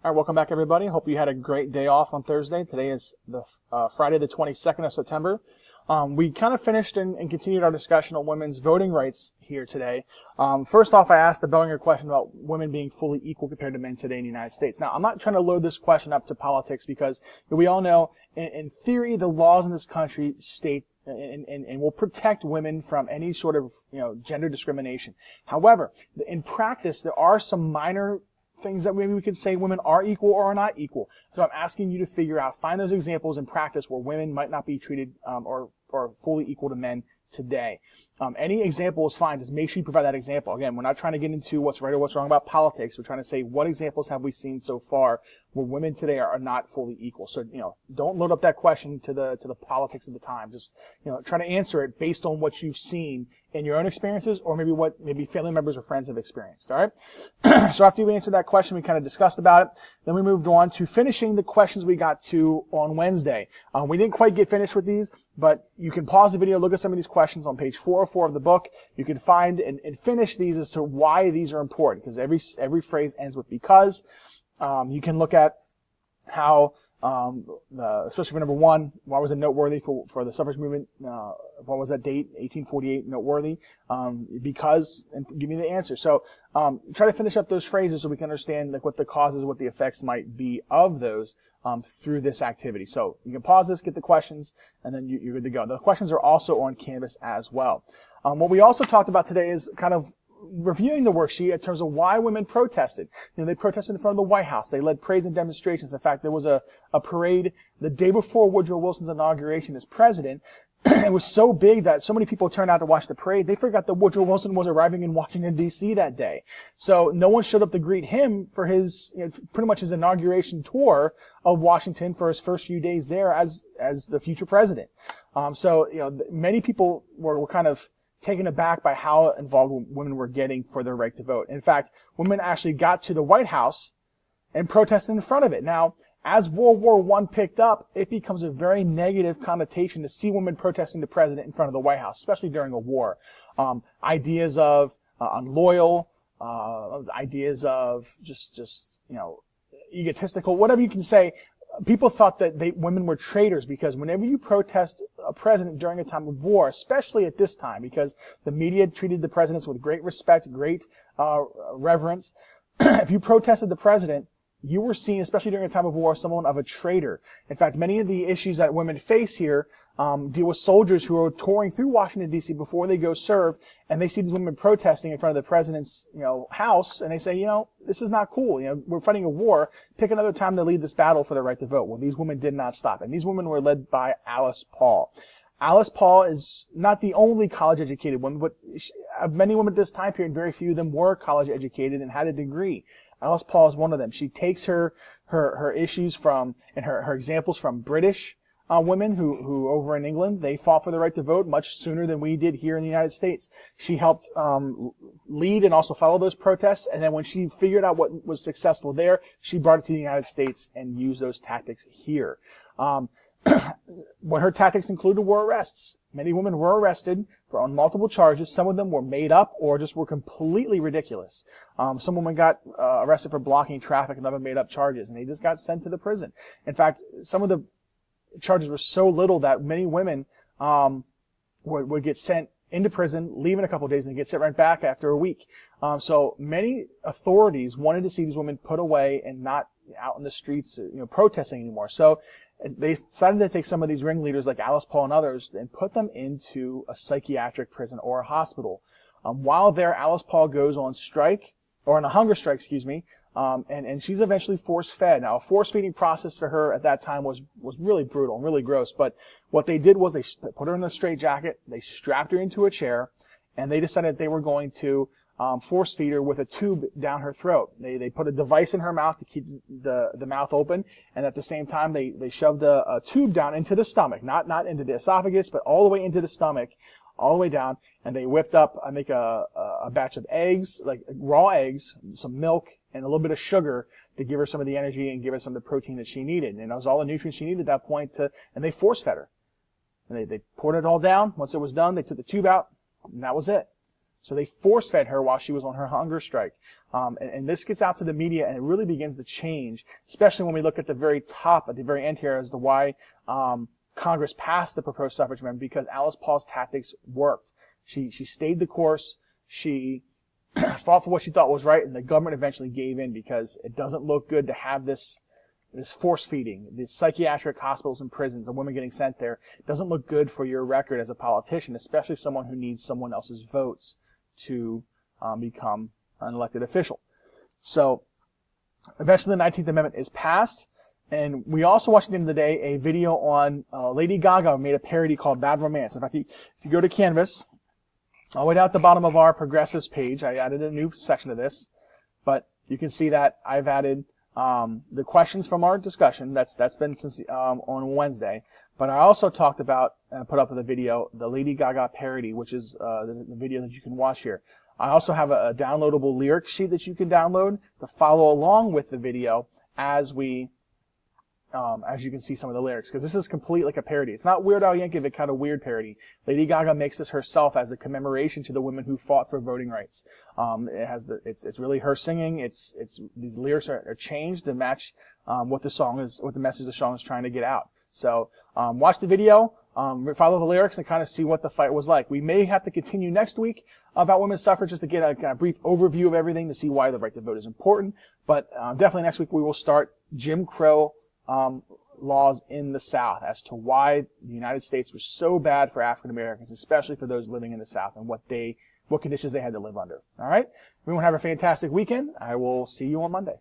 All right, welcome back, everybody. Hope you had a great day off on Thursday. Today is the Friday, the 22nd of September. We kind of finished and continued our discussion on women's voting rights here today. First off, I asked the Bellinger question about women being fully equal compared to men today in the United States. Now, I'm not trying to load this question up to politics because we all know, in theory, the laws in this country state and will protect women from any sort of, gender discrimination. However, in practice, there are some minor things that maybe we could say women are equal or are not equal. So I'm asking you to find those examples in practice where women might not be treated or fully equal to men today. Any example is fine. Just make sure you provide that example. Again, we're not trying to get into what's right or what's wrong about politics. We're trying to say what examples have we seen so far where women today are not fully equal. So, don't load up that question to the politics of the time. Just, try to answer it based on what you've seen in your own experiences or maybe what family members or friends have experienced. All right. So after we answered that question, we kind of discussed about it. Then we moved on to finishing the questions we got to on Wednesday. We didn't quite get finished with these, but you can pause the video, look at some of these questions on page 404 of the book. You can find and finish these as to why these are important, because every phrase ends with because. You can look at how, especially for number one, why was it noteworthy for the suffrage movement? What was that date? 1848, noteworthy? Because, and give me the answer. So, try to finish up those phrases so we can understand what the causes, what the effects might be of those, through this activity. So, you can pause this, get the questions, and then you're good to go. The questions are also on Canvas as well. What we also talked about today is kind of reviewing the worksheet in terms of why women protested. They protested in front of the White House. They led parades and demonstrations. In fact, there was a parade the day before Woodrow Wilson's inauguration as president. It was so big that so many people turned out to watch the parade, they forgot that Woodrow Wilson was arriving in Washington, D.C. that day. So no one showed up to greet him for his, pretty much his inauguration tour of Washington for his first few days there as the future president. Many people were kind of taken aback by how involved women were getting for their right to vote. In fact, women actually got to the White House and protested in front of it. Now, as World War I picked up, it becomes a very negative connotation to see women protesting the president in front of the White House, especially during a war. Ideas of unloyal, ideas of just egotistical, whatever you can say. People thought that women were traitors because whenever you protest a president during a time of war, especially at this time, because the media treated the presidents with great respect, great reverence, if you protested the president, you were seen, especially during a time of war, as someone of a traitor. In fact, many of the issues that women face here deal with soldiers who are touring through Washington, D.C. before they go serve, and they see these women protesting in front of the president's, house, and they say, this is not cool. We're fighting a war. Pick another time to lead this battle for the right to vote. Well, these women did not stop, and these women were led by Alice Paul. Alice Paul is not the only college-educated woman, but many women at this time period, very few of them were college-educated and had a degree. Alice Paul is one of them. She takes her issues from, and her examples from British women who over in England, they fought for the right to vote much sooner than we did here in the United States. She helped lead and also follow those protests, and then when she figured out what was successful there, she brought it to the United States and used those tactics here. When her tactics included were arrests. Many women were arrested on multiple charges. Some of them were made up or just were completely ridiculous. Some women got arrested for blocking traffic and other made up charges, and they just got sent to the prison. In fact, some of the charges were so little that many women would get sent into prison, leave in a couple of days, and get sent right back after a week. So many authorities wanted to see these women put away and not out in the streets, protesting anymore. So they decided to take some of these ringleaders like Alice Paul and others and put them into a psychiatric prison or a hospital. While there, Alice Paul goes on strike, or on a hunger strike, and she's eventually force-fed. Now, a force-feeding process for her at that time was really brutal and really gross, but what they did was they put her in a straitjacket, they strapped her into a chair, and they decided they were going to force feed her with a tube down her throat. They put a device in her mouth to keep the mouth open, and at the same time they shoved a tube down into the stomach, not into the esophagus, but all the way into the stomach, all the way down, and they whipped up, I think, a batch of eggs, like raw eggs, some milk, and a little bit of sugar to give her some of the energy and give her some of the protein that she needed. And that was all the nutrients she needed at that point, and they force-fed her. And they poured it all down. Once it was done, they took the tube out, and that was it. So they force-fed her while she was on her hunger strike. And this gets out to the media, and it really begins to change, especially when we look at the very top, at the very end here, as to why Congress passed the proposed suffrage amendment, because Alice Paul's tactics worked. She stayed the course. She fought for what she thought was right, and the government eventually gave in, because it doesn't look good to have this force feeding, the psychiatric hospitals and prisons, the women getting sent there. It doesn't look good for your record as a politician, especially someone who needs someone else's votes to become an elected official. So eventually the 19th Amendment is passed, and we also watched at the end of the day a video on Lady Gaga made a parody called Bad Romance. In fact, if you go to Canvas, all the way down at the bottom of our progressives page, I added a new section to this, but you can see that I've added the questions from our discussion. That's been since on Wednesday. But I also talked about and put up with a video, the Lady Gaga parody, which is the video that you can watch here. I also have a downloadable lyric sheet that you can download to follow along with the video as you can see some of the lyrics, because this is complete like a parody. It's not Weird Al Yankovic kind of weird parody. Lady Gaga makes this herself as a commemoration to the women who fought for voting rights. It's really her singing. These lyrics are changed to match what the message the song is trying to get out. So watch the video, follow the lyrics, and kind of see what the fight was like. We may have to continue next week about women's suffrage just to get a kind of brief overview of everything to see why the right to vote is important. But definitely next week we will start Jim Crow laws in the South, as to why the United States was so bad for African Americans, especially for those living in the South, and what conditions they had to live under. All right? Everyone have a fantastic weekend. I will see you on Monday.